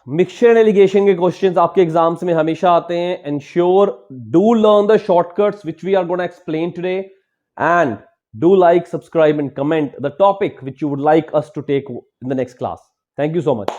Mixture and alligation के questions आपके exams में हमेशा आते हैं. Ensure do learn the shortcuts which we are gonna explain today and do like, subscribe and comment the topic which you would like us to take in the next class. Thank you so much.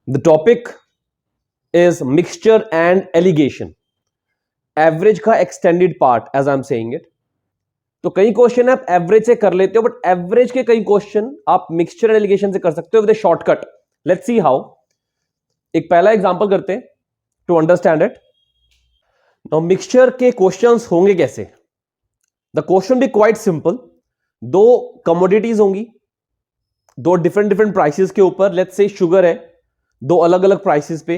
The topic is mixture and alligation. Average का extended part as I'm saying it. तो कई question आप average से कर लेते हो, but average के कई क्वेश्चन आप मिक्सचर एंड एलिगेशन से कर सकते हो with a shortcut. Let's see how. एक पहला एग्जांपल करते हैं to understand it. Now mixture के क्वेश्चंस होंगे कैसे? The question be quite simple. दो कमोडिटीज होंगी, दो डिफरेंट डिफरेंट प्राइसेस के ऊपर. लेट्स से शुगर है, दो अलग अलग प्राइसेस पे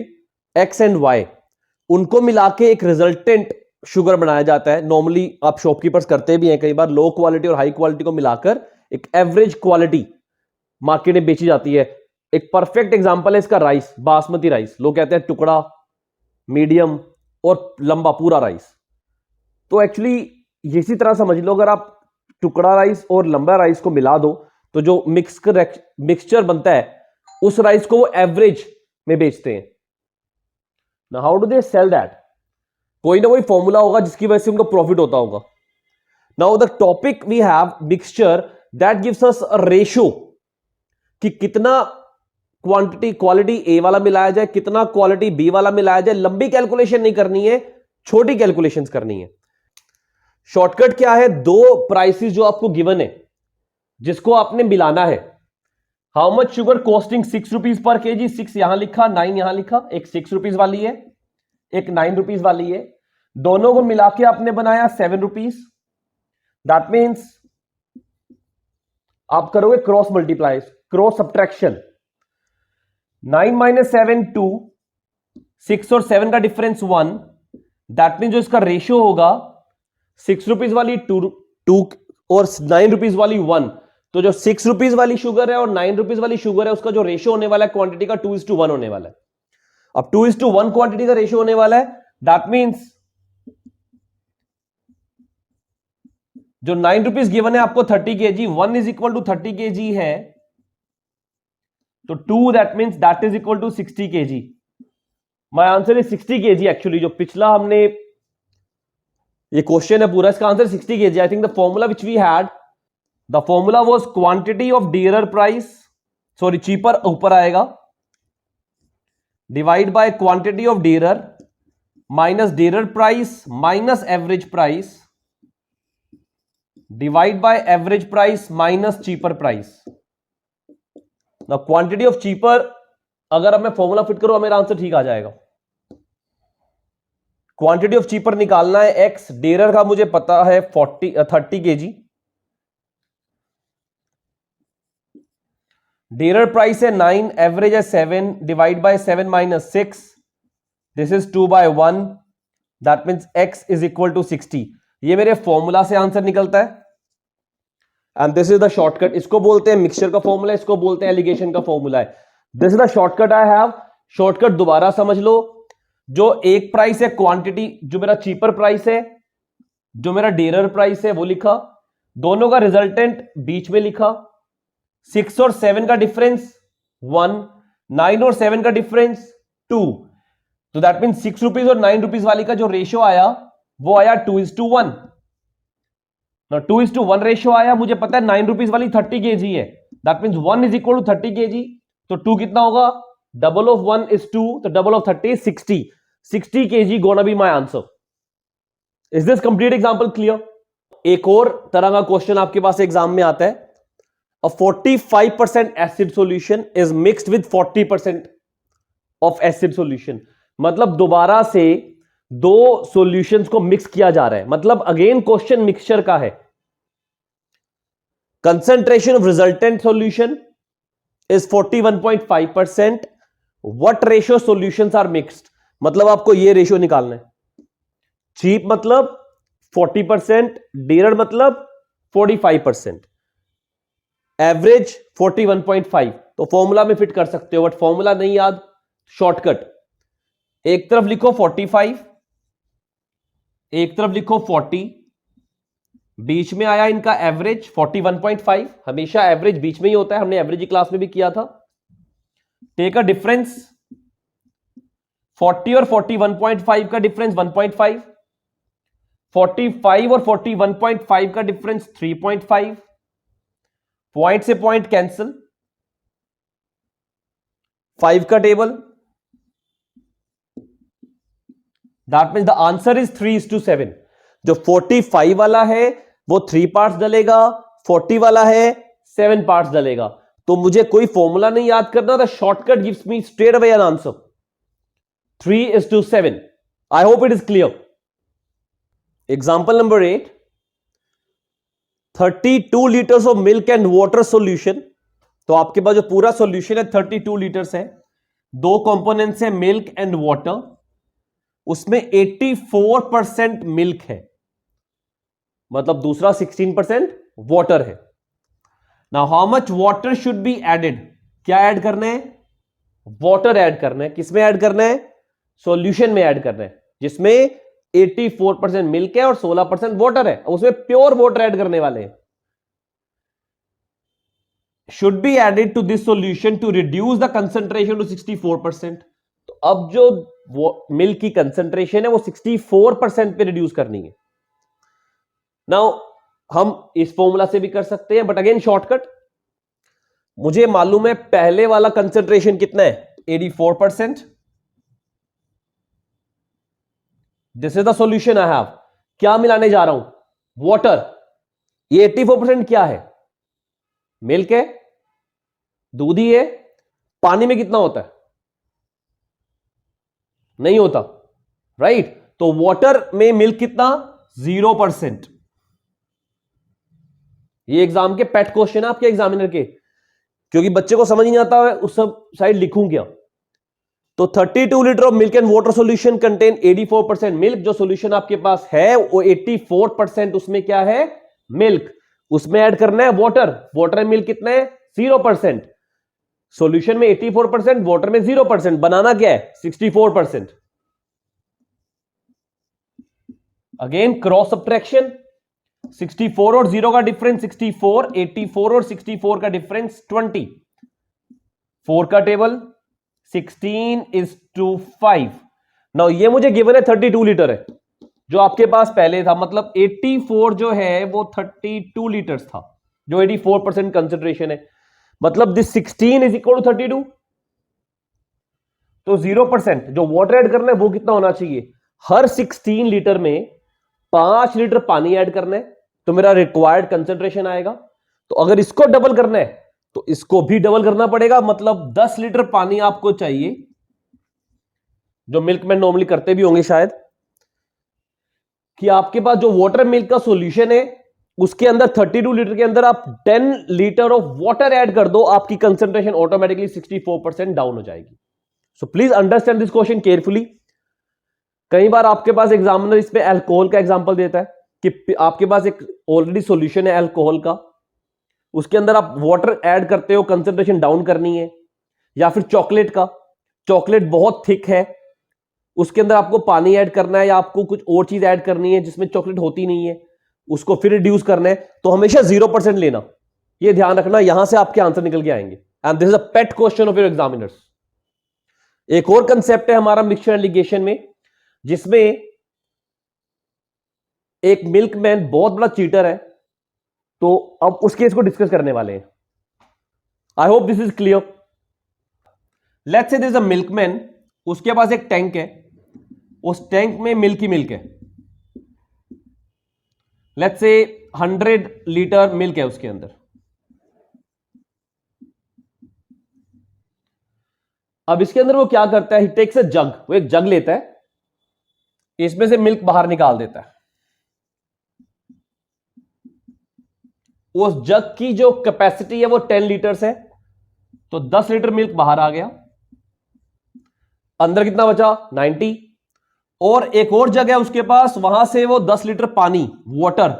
एक्स एंड वाई, उनको मिला के एक रिजल्टेंट शुगर बनाया जाता है. नॉर्मली आप शॉपकीपर्स करते भी हैं कई बार, लो क्वालिटी और हाई क्वालिटी को मिलाकर एक एवरेज क्वालिटी मार्केट में बेची जाती है. एक परफेक्ट एग्जांपल है इसका राइस, बासमती राइस. लोग कहते हैं टुकड़ा, मीडियम और लंबा पूरा राइस. तो एक्चुअली इसी तरह समझ लो, अगर आप टुकड़ा राइस और लंबा राइस को मिला दो तो जो मिक्सचर बनता है उस राइस को वो एवरेज में बेचते हैं. Now how do they sell that? कोई ना कोई फॉर्मूला होगा जिसकी वजह से उनको प्रॉफिट होता होगा. Now the topic we have mixture that gives us a ratio कि कितना क्वालिटी ए वाला मिलाया जाए, कितना क्वालिटी बी वाला मिलाया जाए. लंबी कैलकुलेशन नहीं करनी है, छोटी कैलकुलेशन करनी है. शॉर्टकट क्या है? दो प्राइसेस जो आपको गिवन है जिसको आपने मिलाना है. How much sugar costing 6 rupees per KG. 6 यहां लिखा, 9 यहां लिखा. एक 6 रुपीज वाली है, एक 9 रुपीज वाली है. दोनों को मिला के आपने बनाया 7 रुपीज. दैट मीन्स आप करोगे cross multiply, cross subtraction. 9 minus 7 2, 6 और 7 का डिफरेंस 1. दैट मीन्स जो इसका रेशियो होगा 6 रुपीज वाली 2 और 9 रुपीज वाली 1. तो जो 6 रुपीज वाली शुगर है और 9 रुपीज वाली शुगर है उसका जो रेशियो होने वाला है क्वांटिटी का 2:1 होने वाला है. अब 2:1 क्वांटिटी का रेशियो होने वाला है. दैट मीन्स जो 9 रुपीज गिवन है आपको 30 KG, 1 is equal to 30 KG है, तो 2 that means that is equal to 60 KG. My answer is 60 KG. Actually जो पिछला हमने ये क्वेश्चन है पूरा, इसका answer 60 KG. I think the formula which we had, the formula was quantity of dearer price, sorry cheaper ऊपर आएगा, divide by quantity of dearer minus dearer price minus average price divide by average price minus cheaper price. ना quantity of cheaper अगर अब मैं formula fit करूं मेरा answer ठीक आ जाएगा. क्वांटिटी ऑफ चीपर निकालना है एक्स, डेरर का मुझे पता है 30 केजी, डेरर प्राइस है 9, एवरेज है 7, divide by 7 minus 6, this is 2/1. That means X is equal to 60. ये मेरे फॉर्मूला से आंसर निकलता है and this is the shortcut. इसको बोलते हैं मिक्सचर का फॉर्मूला, इसको बोलते हैं एलिगेशन का फॉर्मूला है. This is the shortcut I have. Shortcut दोबारा समझ लो. जो एक प्राइस है क्वांटिटी, जो मेरा चीपर प्राइस है, जो मेरा डेरर प्राइस है वो लिखा, दोनों का रिजल्टेंट बीच में लिखा. 6 और 7 का डिफरेंस 1, 9 और 7 का डिफरेंस 2. तो दैट मीन 6 रुपीज और 9 रुपीज वाली का जो रेशियो आया वो आया 2:1. 2:1 रेशियो आया. मुझे पता है 9 रुपीज वाली 30 केजी है, that means 1 is equal to 30 KG. तो 2 कितना होगा? डबल ऑफ 1 इज 2, तो double of 30 is 60. 60 kg gonna be my answer. Is this complete example clear? एक और तरह का क्वेश्चन आपके पास एग्जाम में आता है. A 45% acid solution is mixed with 40% of acid solution. मतलब दोबारा से दो सॉल्यूशंस को मिक्स किया जा रहा है. मतलब अगेन क्वेश्चन मिक्सचर का है. Concentration of resultant solution is 41.5%. What ratio solutions are mixed? मतलब आपको ये रेशियो निकालना है. चीप मतलब 40%, डेरर मतलब 45%, एवरेज 41.5. तो फॉर्मूला में फिट कर सकते हो, बट फॉर्मूला नहीं याद, शॉर्टकट. एक तरफ लिखो 45, एक तरफ लिखो 40, बीच में आया इनका एवरेज 41.5. हमेशा एवरेज बीच में ही होता है, हमने एवरेज क्लास में भी किया था. टेक अ डिफरेंस 40 और 41.5 का डिफरेंस 1.5, 45 और 41.5 का डिफरेंस 3.5, पॉइंट से पॉइंट कैंसिल, 5 का table, that means the answer is 3:7। जो 45 वाला है वो 3 पार्ट्स डलेगा, 40 वाला है 7 पार्ट्स डलेगा। तो मुझे कोई फॉर्मूला नहीं याद करना, the shortcut gives me straight away an answer 3:7। I hope it is clear. Example number 8, 32 litres of milk and water solution. तो आपके पास जो पूरा सॉल्यूशन है 32 लीटर्स है, दो कंपोनेंट्स है मिल्क एंड वाटर, उसमें 84% मिल्क है, मतलब दूसरा 16% वाटर है। Now how much water should be added? क्या ऐड करना है? वाटर ऐड करना है। किसमें ऐड करना है? सॉल्यूशन में ऐड करना है, जिसमें 84% मिल्क है और 16% वाटर है। उसमें प्योर वाटर ऐड करने वाले हैं। Should be added to this solution to reduce the concentration to 64%। तो अब जो मिल्क की कंसंट्रेशन है वो 64% पे रिड्यूस करनी है। नाउ हम इस फॉर्मूला से भी कर सकते हैं, बट अगेन शॉर्टकट। मुझे मालूम है पहले वाला कंसंट्रेशन कितना है, 84%। This is the solution I have. क्या मिलाने जा रहा हूं? वाटर। ये 84% क्या है? मिल्क है, दूध ही है। पानी में कितना होता है? नहीं होता, राइट? तो वाटर में मिल्क कितना? 0%। ये एग्जाम के पेट क्वेश्चन है आपके एग्जामिनर के, क्योंकि बच्चे को समझ नहीं आता है उस सब साइड लिखूं क्या। तो 32 litre of milk and water solution contain 84% milk. जो सॉल्यूशन आपके पास है वो 84% उसमें क्या है? मिल्क। उसमें ऐड करना है वाटर। वाटर में मिल्क कितना है? 0%। सॉल्यूशन में 84%, वाटर में 0%। बनाना क्या है? 64%। Again cross subtraction. 64 और 0 का डिफरेंस 64, 84 और 64 का डिफरेंस 20। 4 का टेबल 16:5। नाउ ये मुझे गिवन है 32 लीटर है, जो आपके पास पहले था। मतलब 84 जो है वो 32 लीटर्स था, जो 84% कंसेंट्रेशन है। मतलब दिस 16 इज इक्वल टू 32। तो 0% जो वाटर ऐड करना है वो कितना होना चाहिए? हर 16 लीटर में 5 लीटर पानी ऐड करना है, तो मेरा रिक्वायर्ड कंसेंट्रेशन आएगा। तो अगर इसको डबल करना है तो इसको भी डबल करना पड़ेगा। मतलब 10 लीटर पानी आपको चाहिए, जो मिल्कमैन नॉर्मली करते भी होंगे शायद, कि आपके पास जो वाटर मिल्क का सॉल्यूशन है उसके अंदर 32 लीटर के अंदर आप 10 लीटर ऑफ वाटर ऐड कर दो, आपकी कंसेंट्रेशन ऑटोमेटिकली 64% डाउन हो जाएगी। So please understand this question carefully. कई बार आपके पास एग्जामिनर इसमें अल्कोहल का एग्जांपल देता है कि आपके पास एक ऑलरेडी सॉल्यूशन है अल्कोहल का, उसके अंदर आप वाटर ऐड करते हो, कंसेंट्रेशन डाउन करनी है। या फिर चॉकलेट का, चॉकलेट बहुत थिक है, उसके अंदर आपको पानी ऐड करना है, या आपको कुछ और चीज ऐड करनी है जिसमें चॉकलेट होती नहीं है, उसको फिर रिड्यूस करना है। तो हमेशा 0% लेना, ये ध्यान रखना। यहां से आपके आंसर निकल के आएंगे। And this is a pet question of your examiners. एक और कंसेप्ट है हमारा मिक्सचर एंड लिगेशन में, जिसमें एक मिल्कमैन बहुत बड़ा चीटर है। तो अब उस केस को डिस्कस करने वाले हैं। I hope this is clear. Let's say this a milkman, उसके पास एक टैंक है, उस टैंक में मिल्क ही मिल्क है। लेट्स से 100 लीटर मिल्क है उसके अंदर। अब इसके अंदर वो क्या करता है? ही टेक्स अ जग। वो एक जग लेता है, इसमें से मिल्क बाहर निकाल देता है। उस जग की जो कैपेसिटी है वो 10 लीटर्स है, तो 10 लीटर मिल्क बाहर आ गया। अंदर कितना बचा? 90। और एक और जग है उसके पास, वहां से वो 10 लीटर पानी, वाटर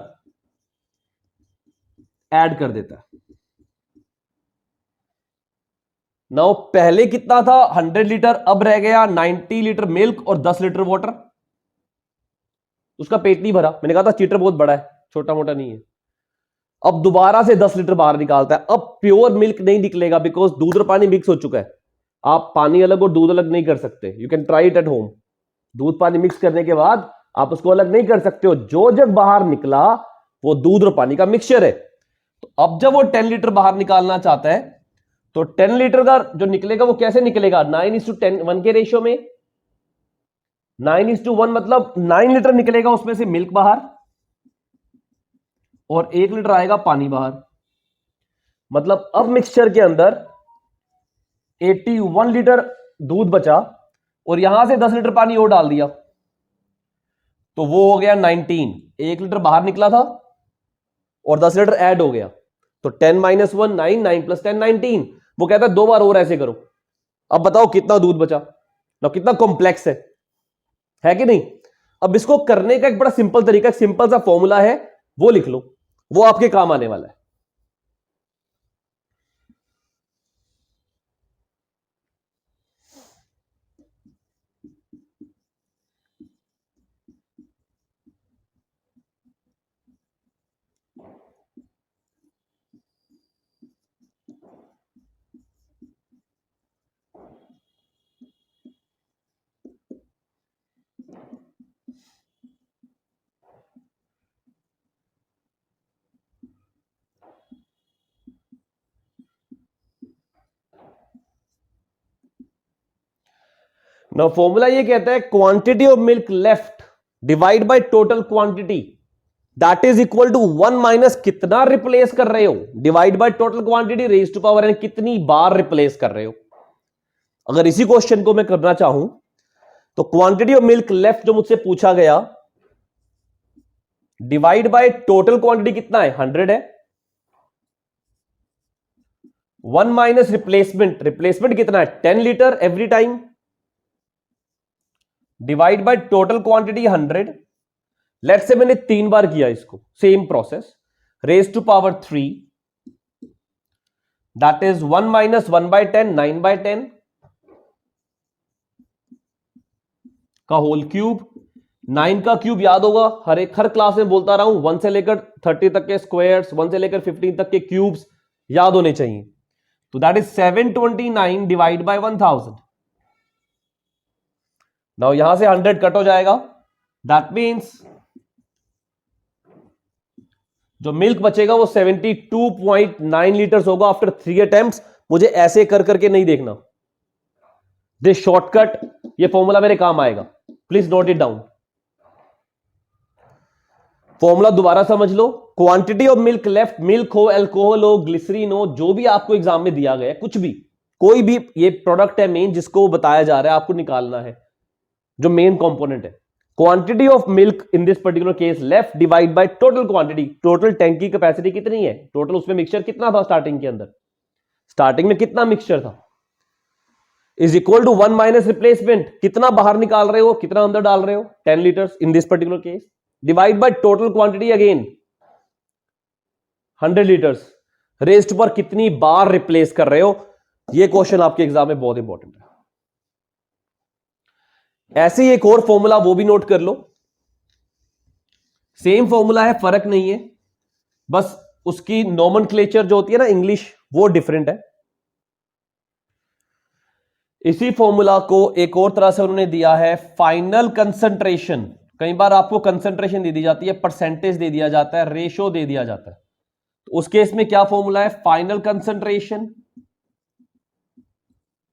ऐड कर देता है। नाउ पहले कितना था? 100 लीटर। अब रह गया 90 लीटर मिल्क और 10 लीटर वाटर। उसका पेट नहीं भरा। मैंने कहा था चीटर बहुत बड़ा है, छोटा मोटा नहीं है। अब दोबारा से 10 लीटर बाहर निकालता है। अब प्योर मिल्क नहीं निकलेगा, बिकॉज दूध और पानी मिक्स हो चुका है। आप पानी अलग और दूध अलग नहीं कर सकते। You can try it at home. दूध पानी मिक्स करने के बाद आप उसको अलग नहीं कर सकते हो। जो जग बाहर निकला वो दूध और पानी का मिक्सचर है। तो अब जब वो 10 लीटर बाहर निकालना चाहता है तो 10 लीटर का जो निकलेगा वो कैसे निकलेगा? 9:10 1 के रेशियो में। 9:1 मतलब 9 लीटर निकलेगा उसमें से मिल्क बाहर और 1 लीटर आएगा पानी बाहर। मतलब अब मिक्सचर के अंदर 81 लीटर दूध बचा और यहां से 10 लीटर पानी और डाल दिया तो वो हो गया 19। 1 लीटर बाहर निकला था और 10 लीटर ऐड हो गया तो 10 - 1 9, 9 + 10 19। वो कहता है 2 बार और ऐसे करो। अब बताओ कितना दूध बचा ना, कितना कॉम्प्लेक्स है कि नहीं? अब इसको करने का एक बड़ा सिंपल तरीका, सिंपल सा फॉर्मूला है, वो लिख लो, वो आपके काम आने वाला है। ना फॉर्मूला ये कहता है quantity of milk left divide by total quantity that is equal to 1 minus कितना रिप्लेस कर रहे हो divide by total quantity raise to power n, कितनी बार रिप्लेस कर रहे हो। अगर इसी क्वेश्चन को मैं करना चाहूं तो क्वांटिटी ऑफ मिल्क लेफ्ट जो मुझसे पूछा गया डिवाइड बाय टोटल क्वांटिटी कितना है? 100 है। 1 माइनस रिप्लेसमेंट, रिप्लेसमेंट कितना है? 10 litre every time divide by total quantity 100। Let's say मैंने 3 बार किया इसको, same process, raise to power 3 that is 1 minus 1/10 9/10 का होल क्यूब। 9 का क्यूब याद होगा, हर क्लास में बोलता रहा हूं 1 से लेकर 30 तक के स्क्वायर्स, 1 से लेकर 15 तक के क्यूब्स याद होने चाहिए। तो that is 729 divide by 1000। Now यहां से 100 कट हो जाएगा, दैट मीन्स जो मिल्क बचेगा वो 72.9 लीटर्स होगा आफ्टर 3 अटेम्प्ट्स। मुझे ऐसे कर करके नहीं देखना, दिस शॉर्टकट, ये फॉर्मूला मेरे काम आएगा, please note it down. Formula दोबारा समझ लो, quantity of milk left, milk हो, अल्कोहल हो, ग्लिसरीन हो, जो भी आपको एग्जाम में दिया गया है, कुछ भी, कोई भी ये प्रोडक्ट है मेन जिसको बताया जा रहा है, आपको निकालना है जो मेन कंपोनेंट है। Quantity of milk in this particular case left divide by total quantity, total tank की कैपेसिटी कितनी है, टोटल उसमें मिक्सचर कितना था स्टार्टिंग के अंदर, स्टार्टिंग में कितना मिक्सचर था, is equal to 1 minus replacement, कितना बाहर निकाल रहे हो, कितना अंदर डाल रहे हो, 10 litres in this particular case, divide by total quantity again 100 litres, rest पर कितनी बार रिप्लेस कर रहे हो। यह क्वेश्चन आपके एग्जाम में बहुत इंपॉर्टेंट है। ऐसे ही एक और फॉर्मूला, वो भी नोट कर लो, सेम फॉर्मूला है, फर्क नहीं है, बस उसकी नोमेनक्लेचर जो होती है ना इंग्लिश, वो डिफरेंट है। इसी फॉर्मूला को एक और तरह से उन्होंने दिया है, फाइनल कंसंट्रेशन। कई बार आपको कंसंट्रेशन दे दी जाती है, परसेंटेज दे दिया जाता है, रेशो दे दिया जाता है, तो उस केस में क्या फॉर्मूला है, final concentration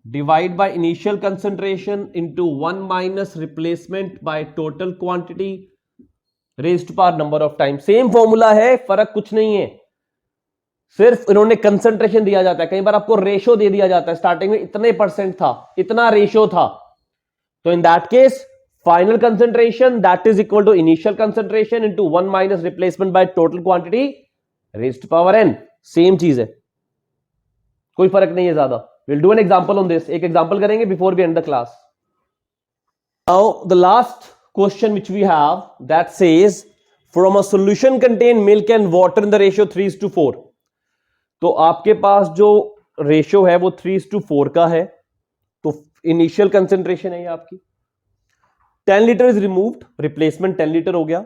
divide by initial concentration into 1 minus replacement by total quantity raised to power number of time. Same formula है, फर्क कुछ नहीं है, सिर्फ इन्होंने कंसंट्रेशन दिया जाता है। कई बार आपको रेशो दे दिया जाता है, स्टार्टिंग में इतने परसेंट था, इतना रेशो था, तो in that case final concentration that is equal to initial concentration into 1 minus replacement by total quantity raised to power n। Same चीज है, कोई फर्क नहीं है ज्यादा। We'll do an example on this. एक example करेंगे before we end the class. Now the last question which we have that says from a solution contain milk and water in the ratio 3:4. तो आपके पास जो ratio है वो 3:4 का है, तो इनिशियल कंसेंट्रेशन है ये आपकी 10 litre is removed, replacement 10 litre हो गया,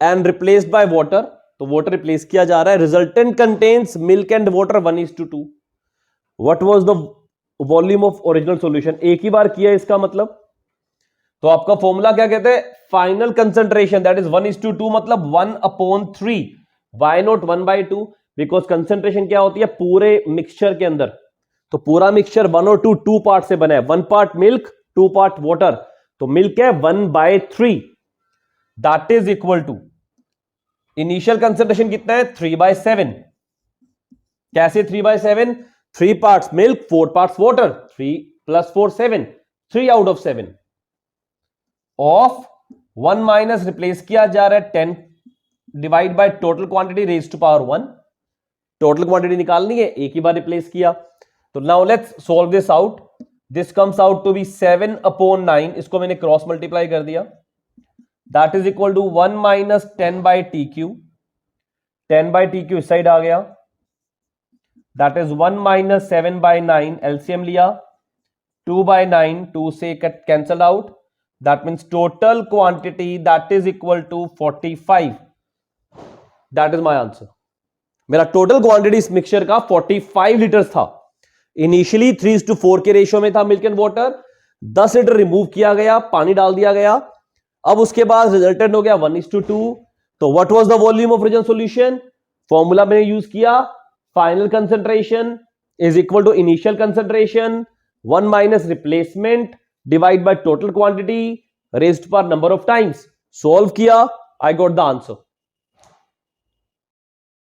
एंड रिप्लेस्ड बाय वाटर, तो वाटर रिप्लेस किया जा रहा है, resultant contains milk and water 1:2। What was the volume of original solution, एक ही बार किया इसका मतलब। तो आपका फॉर्मूला क्या कहते हैं, फाइनल कंसंट्रेशन दैट इज 1:2, मतलब 1/3। Why not 1/2? बिकॉज कंसंट्रेशन क्या होती है पूरे मिक्सचर के अंदर, तो पूरा मिक्सचर 1 और 2 पार्ट से बना है, 1 पार्ट मिल्क 2 पार्ट वाटर, तो मिल्क है 1/3, that is equal to initial concentration कितना है 3/7। कैसे 3/7? 3 parts milk 4 parts water, 3 + 4 7, 3 out of 7 of 1 minus replace किया जा रहा है 10 divide by total quantity raise to power 1। Total quantity निकालनी है, एक ही बार रिप्लेस किया। तो now let's solve this out. This comes out to be 7/9, इसको मैंने क्रॉस मल्टीप्लाई कर दिया, that is equal to 1 minus 10/TQ। 10/TQ इस साइड आ गया, दैट इज 1 माइनस 7/9, एलसीएम लिया 2/9, 2 से cancel out, that means total quantity that is equal to 45। That is my answer. मेरा total quantity इस मिक्सचर का 45 litres था। इनिशियली 3:4 के ratio में था milk and water, 10 litre remove किया गया, पानी डाल दिया गया, अब उसके बाद रिजल्टेंट हो गया 1:2। तो what was the volume of original solution? Formula मैंने यूज किया, final concentration is equal to initial concentration 1 minus replacement divide by total quantity raised पर नंबर ऑफ टाइम्स। सॉल्व किया, आई गॉट द आंसर।